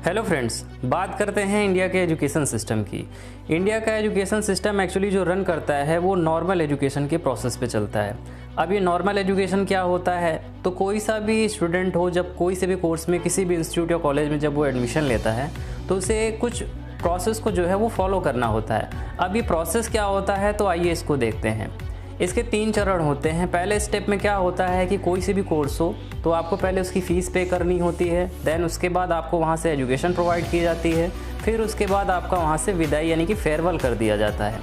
Hello friends, बात करते हैं इंडिया के एजुकेशन सिस्टम की। इंडिया का एजुकेशन सिस्टम एक्चुअली जो रन करता है वो नॉर्मल एजुकेशन के प्रोसेस पे चलता है। अब ये नॉर्मल एजुकेशन क्या होता है, तो कोई सा भी स्टूडेंट हो, जब कोई से भी कोर्स में किसी भी इंस्टीट्यूट या कॉलेज में जब वो एडमिशन लेता है तो उसे कुछ प्रोसेस को जो है वो फॉलो करना होता है। अब ये प्रोसेस क्या होता है, तो आइए इसको देखते हैं। इसके 3 चरण होते हैं। पहले स्टेप में क्या होता है कि कोई सी भी कोर्स हो तो आपको पहले उसकी फ़ीस पे करनी होती है, देन उसके बाद आपको वहाँ से एजुकेशन प्रोवाइड की जाती है, फिर उसके बाद आपका वहाँ से विदाई यानी कि फेयरवेल कर दिया जाता है।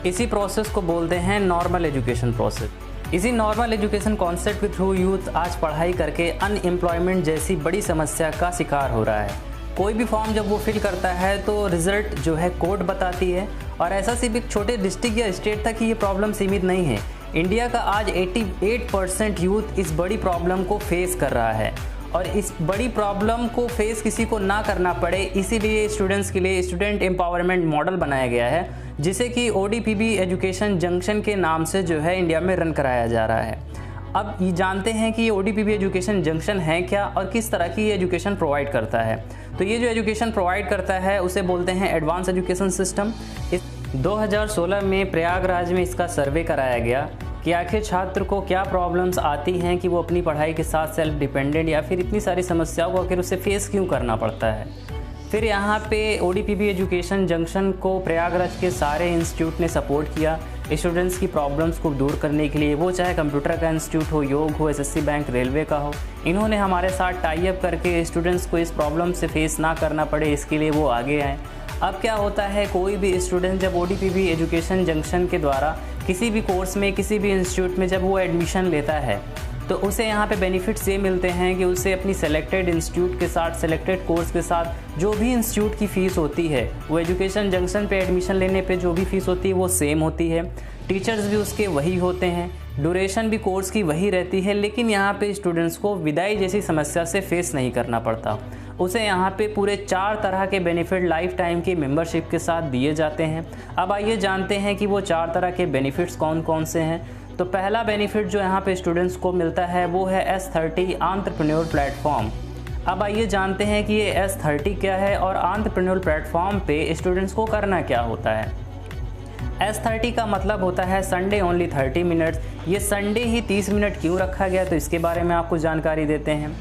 इसी प्रोसेस को बोलते हैं नॉर्मल एजुकेशन प्रोसेस। इसी नॉर्मल एजुकेशन कॉन्सेप्ट के थ्रू यूथ आज पढ़ाई करके अनएम्प्लॉयमेंट जैसी बड़ी समस्या का शिकार हो रहा है। कोई भी फॉर्म जब वो फिल करता है तो रिज़ल्ट जो है कोड बताती है, और ऐसा सिर्फ एक छोटे डिस्ट्रिक्ट या स्टेट तक ही ये प्रॉब्लम सीमित नहीं है। इंडिया का आज 88% यूथ इस बड़ी प्रॉब्लम को फेस कर रहा है, और इस बड़ी प्रॉब्लम को फेस किसी को ना करना पड़े, इसीलिए स्टूडेंट्स के लिए स्टूडेंट एम्पावरमेंट मॉडल बनाया गया है, जिसे कि ODPB एजुकेशन जंक्शन के नाम से जो है इंडिया में रन कराया जा रहा है। अब ये जानते हैं कि ये ODPB एजुकेशन जंक्शन है क्या और किस तरह की ये एजुकेशन प्रोवाइड करता है। तो ये जो एजुकेशन प्रोवाइड करता है उसे बोलते हैं एडवांस एजुकेशन सिस्टम। इस 2016 में प्रयागराज में इसका सर्वे कराया गया कि आखिर छात्र को क्या प्रॉब्लम्स आती हैं कि वो अपनी पढ़ाई के साथ सेल्फ डिपेंडेंट या फिर इतनी सारी समस्याओं को आखिर उसे फेस क्यों करना पड़ता है। फिर यहाँ पे ODPB एजुकेशन जंक्शन को प्रयागराज के सारे इंस्टीट्यूट ने सपोर्ट किया स्टूडेंट्स की प्रॉब्लम्स को दूर करने के लिए, वो चाहे कंप्यूटर का इंस्टीट्यूट हो, योग हो, SSC बैंक, रेलवे का हो। इन्होंने हमारे साथ टाई अप करके स्टूडेंट्स को इस प्रॉब्लम से फेस ना करना पड़े, इसके लिए वो आगे आए। अब क्या होता है, कोई भी स्टूडेंट जब ODPB एजुकेशन जंक्शन के द्वारा किसी भी कोर्स में, किसी भी इंस्टीट्यूट में जब वो एडमिशन लेता है तो उसे यहाँ पे बेनिफिट्स ये मिलते हैं कि उसे अपनी सेलेक्टेड इंस्टीट्यूट के साथ, सेलेक्टेड कोर्स के साथ जो भी इंस्टीट्यूट की फ़ीस होती है वो एजुकेशन जंक्शन पे एडमिशन लेने पे जो भी फ़ीस होती है वो सेम होती है। टीचर्स भी उसके वही होते हैं, ड्यूरेशन भी कोर्स की वही रहती है, लेकिन यहाँ पे स्टूडेंट्स को विदाई जैसी समस्या से फेस नहीं करना पड़ता। उसे यहाँ पे पूरे 4 तरह के बेनिफिट लाइफ टाइम की मेंबरशिप के साथ दिए जाते हैं। अब आइए जानते हैं कि वो 4 तरह के बेनिफिट्स कौन कौन से हैं। तो पहला बेनिफिट जो यहाँ पे स्टूडेंट्स को मिलता है वो है S30 एंटरप्रेन्योर प्लेटफॉर्म। अब आइए जानते हैं कि ये S30 क्या है और एंटरप्रेन्योर प्लेटफॉर्म पे स्टूडेंट्स को करना क्या होता है। S30 का मतलब होता है संडे ओनली 30 मिनट्स। ये संडे ही 30 मिनट क्यों रखा गया, तो इसके बारे में आपको जानकारी देते हैं।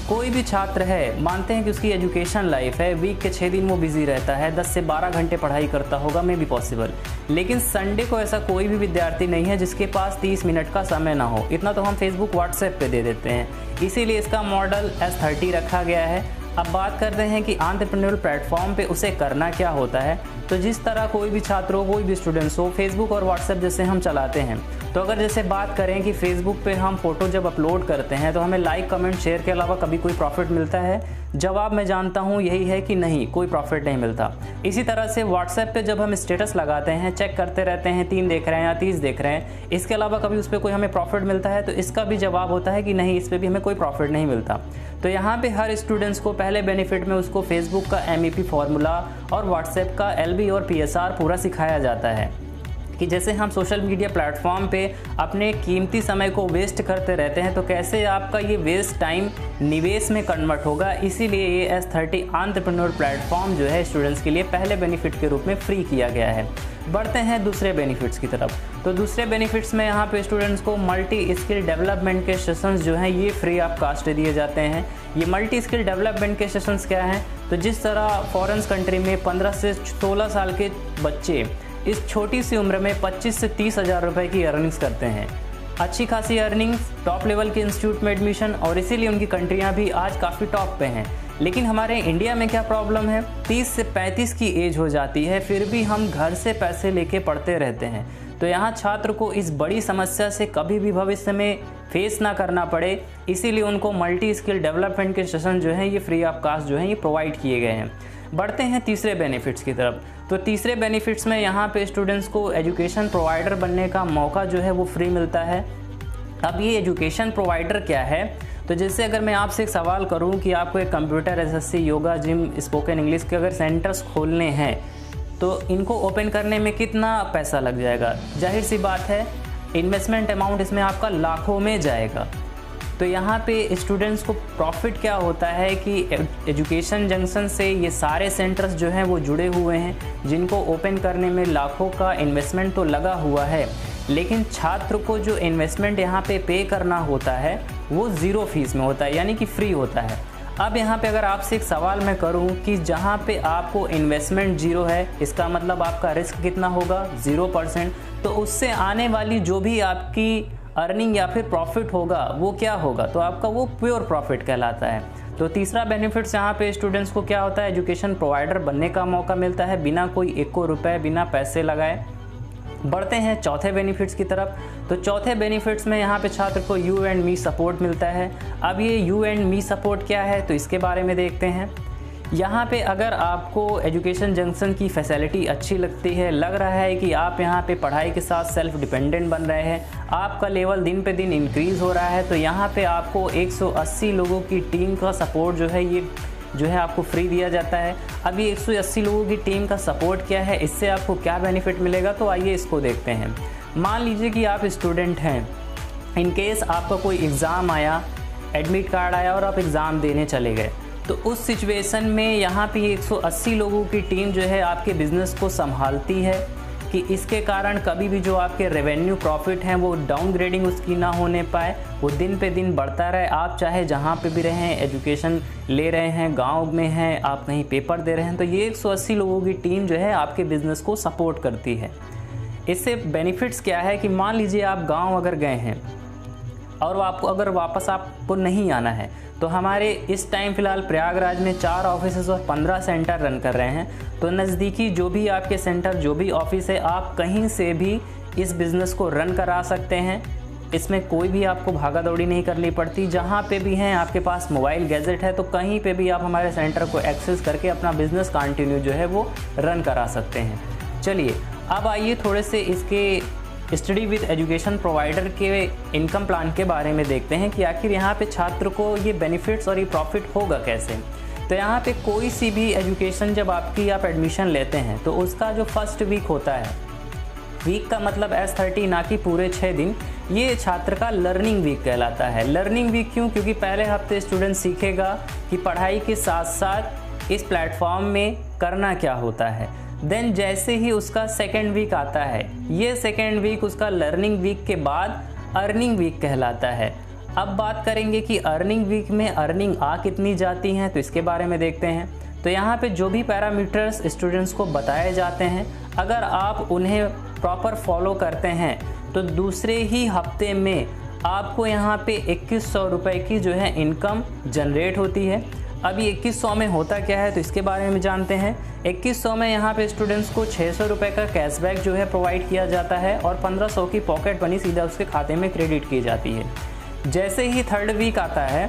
कोई भी छात्र है, मानते हैं कि उसकी एजुकेशन लाइफ है, वीक के 6 दिन वो बिजी रहता है, 10 से 12 घंटे पढ़ाई करता होगा, मे बी पॉसिबल, लेकिन संडे को ऐसा कोई भी विद्यार्थी नहीं है जिसके पास 30 मिनट का समय ना हो। इतना तो हम फेसबुक, व्हाट्सएप पे दे देते हैं, इसीलिए इसका मॉडल S30 रखा गया है। अब बात करते हैं कि एंटरप्रेन्योर प्लेटफॉर्म पे उसे करना क्या होता है। तो जिस तरह कोई भी छात्र हो, कोई भी स्टूडेंट्स हो, फेसबुक और व्हाट्सएप जैसे हम चलाते हैं, तो अगर जैसे बात करें कि फेसबुक पे हम फ़ोटो जब अपलोड करते हैं तो हमें लाइक, कमेंट, शेयर के अलावा कभी कोई प्रॉफिट मिलता है? जवाब मैं जानता हूँ यही है कि नहीं, कोई प्रॉफिट नहीं मिलता। इसी तरह से व्हाट्सएप पे जब हम स्टेटस लगाते हैं, चेक करते रहते हैं, 3 देख रहे हैं या 30 देख रहे हैं, इसके अलावा कभी उस पर कोई हमें प्रॉफिट मिलता है? तो इसका भी जवाब होता है कि नहीं, इस पर भी हमें कोई प्रॉफिट नहीं मिलता। तो यहाँ पे हर स्टूडेंट्स को पहले बेनिफिट में उसको फेसबुक का MEP फॉर्मूला और व्हाट्सएप का LB और PSR पूरा सिखाया जाता है कि जैसे हम सोशल मीडिया प्लेटफॉर्म पे अपने कीमती समय को वेस्ट करते रहते हैं, तो कैसे आपका ये वेस्ट टाइम निवेश में कन्वर्ट होगा। इसीलिए ये S30 एंटरप्रेन्योर प्लेटफॉर्म जो है स्टूडेंट्स के लिए पहले बेनिफिट के रूप में फ्री किया गया है। बढ़ते हैं दूसरे बेनिफिट्स की तरफ। तो दूसरे बेनिफिट्स में यहाँ पे स्टूडेंट्स को मल्टी स्किल डेवलपमेंट के सेशंस जो हैं ये फ्री ऑफ कास्ट दिए जाते हैं। ये मल्टी स्किल डेवलपमेंट के सेशंस क्या हैं, तो जिस तरह फॉरेन कंट्री में 15 से 16 साल के बच्चे इस छोटी सी उम्र में 25 से 30 हज़ार रुपये की अर्निंग्स करते हैं, अच्छी खासी अर्निंग्स, टॉप लेवल के इंस्टीट्यूट में एडमिशन, और इसीलिए उनकी कंट्रियां भी आज काफ़ी टॉप पे हैं। लेकिन हमारे इंडिया में क्या प्रॉब्लम है, 30 से 35 की एज हो जाती है, फिर भी हम घर से पैसे लेके पढ़ते रहते हैं। तो यहाँ छात्र को इस बड़ी समस्या से कभी भी भविष्य में फेस ना करना पड़े, इसीलिए उनको मल्टी स्किल डेवलपमेंट के सेशन जो हैं ये फ्री ऑफ कास्ट जो हैं ये प्रोवाइड किए गए हैं। बढ़ते हैं तीसरे बेनिफिट्स की तरफ। तो तीसरे बेनिफिट्स में यहाँ पे स्टूडेंट्स को एजुकेशन प्रोवाइडर बनने का मौका जो है वो फ्री मिलता है। अब ये एजुकेशन प्रोवाइडर क्या है, तो जैसे अगर मैं आपसे एक सवाल करूं कि आपको एक computer, SSC, yoga, gym, spoken English के अगर सेंटर्स खोलने हैं तो इनको ओपन करने में कितना पैसा लग जाएगा? जाहिर सी बात है, इन्वेस्टमेंट अमाउंट इसमें आपका लाखों में जाएगा। तो यहाँ पे स्टूडेंट्स को प्रॉफिट क्या होता है कि एजुकेशन जंक्शन से ये सारे सेंटर्स जो हैं वो जुड़े हुए हैं, जिनको ओपन करने में लाखों का इन्वेस्टमेंट तो लगा हुआ है, लेकिन छात्र को जो इन्वेस्टमेंट यहाँ पे करना होता है वो ज़ीरो फीस में होता है, यानी कि फ्री होता है। अब यहाँ पे अगर आपसे एक सवाल मैं करूँ कि जहाँ पे आपको इन्वेस्टमेंट ज़ीरो है, इसका मतलब आपका रिस्क कितना होगा, 0%, तो उससे आने वाली जो भी आपकी अर्निंग या फिर प्रॉफिट होगा वो क्या होगा, तो आपका वो प्योर प्रॉफिट कहलाता है। तो तीसरा बेनिफिट्स यहाँ पे स्टूडेंट्स को क्या होता है, एजुकेशन प्रोवाइडर बनने का मौका मिलता है बिना कोई एक रुपये, बिना पैसे लगाए। बढ़ते हैं चौथे बेनिफिट्स की तरफ। तो चौथे बेनिफिट्स में यहाँ पे छात्र को यू एंड मी सपोर्ट मिलता है। अब ये यू एंड मी सपोर्ट क्या है, तो इसके बारे में देखते हैं। यहाँ पे अगर आपको एजुकेशन जंक्शन की फैसिलिटी अच्छी लगती है, लग रहा है कि आप यहाँ पे पढ़ाई के साथ सेल्फ डिपेंडेंट बन रहे हैं, आपका लेवल दिन पे दिन इंक्रीज़ हो रहा है, तो यहाँ पे आपको 180 लोगों की टीम का सपोर्ट जो है ये जो है आपको फ्री दिया जाता है। अब ये 180 लोगों की टीम का सपोर्ट क्या है, इससे आपको क्या बेनिफिट मिलेगा, तो आइए इसको देखते हैं। मान लीजिए कि आप स्टूडेंट हैं, इन केस आपका कोई एग्ज़ाम आया, एडमिट कार्ड आया और आप एग्ज़ाम देने चले गए, तो उस सिचुएशन में यहाँ पे 180 लोगों की टीम जो है आपके बिज़नेस को संभालती है कि इसके कारण कभी भी जो आपके रेवेन्यू प्रॉफिट हैं वो डाउनग्रेडिंग उसकी ना होने पाए, वो दिन पे दिन बढ़ता रहे। आप चाहे जहाँ पे भी रहें, एजुकेशन ले रहे हैं, गांव में हैं, आप कहीं पेपर दे रहे हैं, तो ये 180 लोगों की टीम जो है आपके बिज़नेस को सपोर्ट करती है। इससे बेनिफिट्स क्या है कि मान लीजिए आप गाँव अगर गए हैं और आपको अगर वापस आपको नहीं आना है, तो हमारे इस टाइम फ़िलहाल प्रयागराज में 4 ऑफिसेस और 15 सेंटर रन कर रहे हैं। तो नज़दीकी जो भी आपके सेंटर, जो भी ऑफिस है, आप कहीं से भी इस बिज़नेस को रन करा सकते हैं। इसमें कोई भी आपको भागा दौड़ी नहीं करनी पड़ती। जहाँ पे भी हैं, आपके पास मोबाइल गैजेट है, तो कहीं पे भी आप हमारे सेंटर को एक्सेस करके अपना बिज़नेस कंटिन्यू जो है वो रन करा सकते हैं। चलिए अब आइए थोड़े से इसके स्टडी विद एजुकेशन प्रोवाइडर के इनकम प्लान के बारे में देखते हैं कि आखिर यहाँ पे छात्र को ये बेनिफिट्स और ये प्रॉफिट होगा कैसे। तो यहाँ पे कोई सी भी एजुकेशन जब आप एडमिशन लेते हैं, तो उसका जो फर्स्ट वीक होता है, वीक का मतलब S30 ना कि पूरे 6 दिन, ये छात्र का लर्निंग वीक कहलाता है। लर्निंग वीक क्यों, क्योंकि पहले हफ्ते स्टूडेंट सीखेगा कि पढ़ाई के साथ साथ इस प्लेटफॉर्म में करना क्या होता है। देन जैसे ही उसका सेकेंड वीक आता है, ये सेकेंड वीक उसका लर्निंग वीक के बाद अर्निंग वीक कहलाता है। अब बात करेंगे कि अर्निंग वीक में अर्निंग आ कितनी जाती हैं, तो इसके बारे में देखते हैं। तो यहाँ पे जो भी पैरामीटर्स स्टूडेंट्स को बताए जाते हैं, अगर आप उन्हें प्रॉपर फॉलो करते हैं तो दूसरे ही हफ्ते में आपको यहाँ पे 2100 रुपये की जो है इनकम जनरेट होती है। अभी 2100 में होता क्या है, तो इसके बारे में जानते हैं। 2100 में यहाँ पे स्टूडेंट्स को 600 रुपये का कैशबैक जो है प्रोवाइड किया जाता है और 1500 की पॉकेट मनी सीधा उसके खाते में क्रेडिट की जाती है। जैसे ही थर्ड वीक आता है,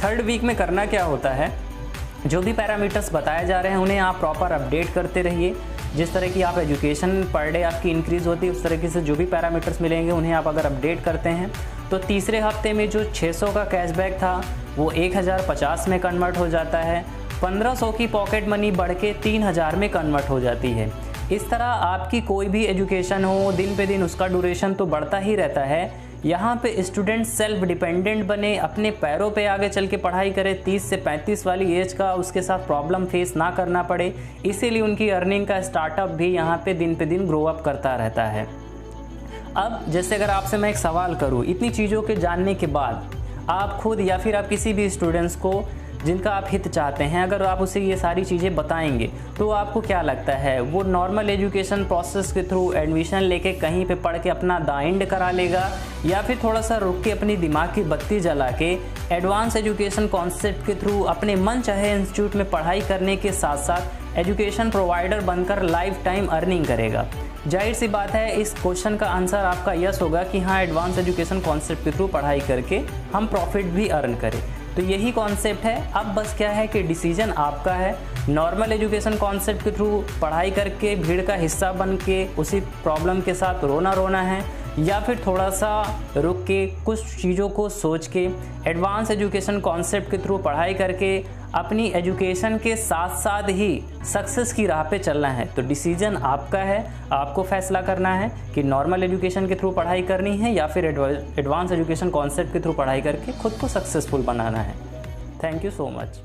थर्ड वीक में करना क्या होता है, जो भी पैरामीटर्स बताए जा रहे हैं उन्हें आप प्रॉपर अपडेट करते रहिए। जिस तरह की आप एजुकेशन पर डे आपकी इंक्रीज़ होती है, उस तरीके से जो भी पैरामीटर्स मिलेंगे उन्हें आप अगर अपडेट करते हैं, तो तीसरे हफ्ते में जो 600 का कैशबैक था वो 1050 में कन्वर्ट हो जाता है। 1500 की पॉकेट मनी बढ़ के 3000 में कन्वर्ट हो जाती है। इस तरह आपकी कोई भी एजुकेशन हो, दिन पे दिन उसका ड्यूरेशन तो बढ़ता ही रहता है। यहाँ पे स्टूडेंट सेल्फ डिपेंडेंट बने, अपने पैरों पे आगे चल के पढ़ाई करे, 30 से 35 वाली एज का उसके साथ प्रॉब्लम फेस ना करना पड़े, इसीलिए उनकी अर्निंग का स्टार्टअप भी यहाँ पे दिन ग्रो अप करता रहता है। अब जैसे अगर आपसे मैं एक सवाल करूँ, इतनी चीज़ों के जानने के बाद आप खुद या फिर आप किसी भी स्टूडेंट्स को जिनका आप हित चाहते हैं, अगर आप उसे ये सारी चीज़ें बताएंगे, तो आपको क्या लगता है वो नॉर्मल एजुकेशन प्रोसेस के थ्रू एडमिशन लेके कहीं पे पढ़ के अपना दाइंड करा लेगा, या फिर थोड़ा सा रुक के अपनी दिमाग की बत्ती जला के एडवांस एजुकेशन कॉन्सेप्ट के थ्रू अपने मन चाहे इंस्टीट्यूट में पढ़ाई करने के साथ साथ एजुकेशन प्रोवाइडर बनकर लाइफ टाइम अर्निंग करेगा? जाहिर सी बात है इस क्वेश्चन का आंसर आपका यस होगा कि हाँ, एडवांस एजुकेशन कॉन्सेप्ट के थ्रू पढ़ाई करके हम प्रॉफिट भी अर्न करें। तो यही कॉन्सेप्ट है। अब बस क्या है कि डिसीजन आपका है। नॉर्मल एजुकेशन कॉन्सेप्ट के थ्रू पढ़ाई करके भीड़ का हिस्सा बन के उसी प्रॉब्लम के साथ रोना है, या फिर थोड़ा सा रुक के कुछ चीज़ों को सोच के एडवांस एजुकेशन कॉन्सेप्ट के थ्रू पढ़ाई करके अपनी एजुकेशन के साथ साथ ही सक्सेस की राह पे चलना है तो डिसीजन आपका है, आपको फैसला करना है कि नॉर्मल एजुकेशन के थ्रू पढ़ाई करनी है या फिर एडवांस एजुकेशन कॉन्सेप्ट के थ्रू पढ़ाई करके खुद को सक्सेसफुल बनाना है। Thank you so much.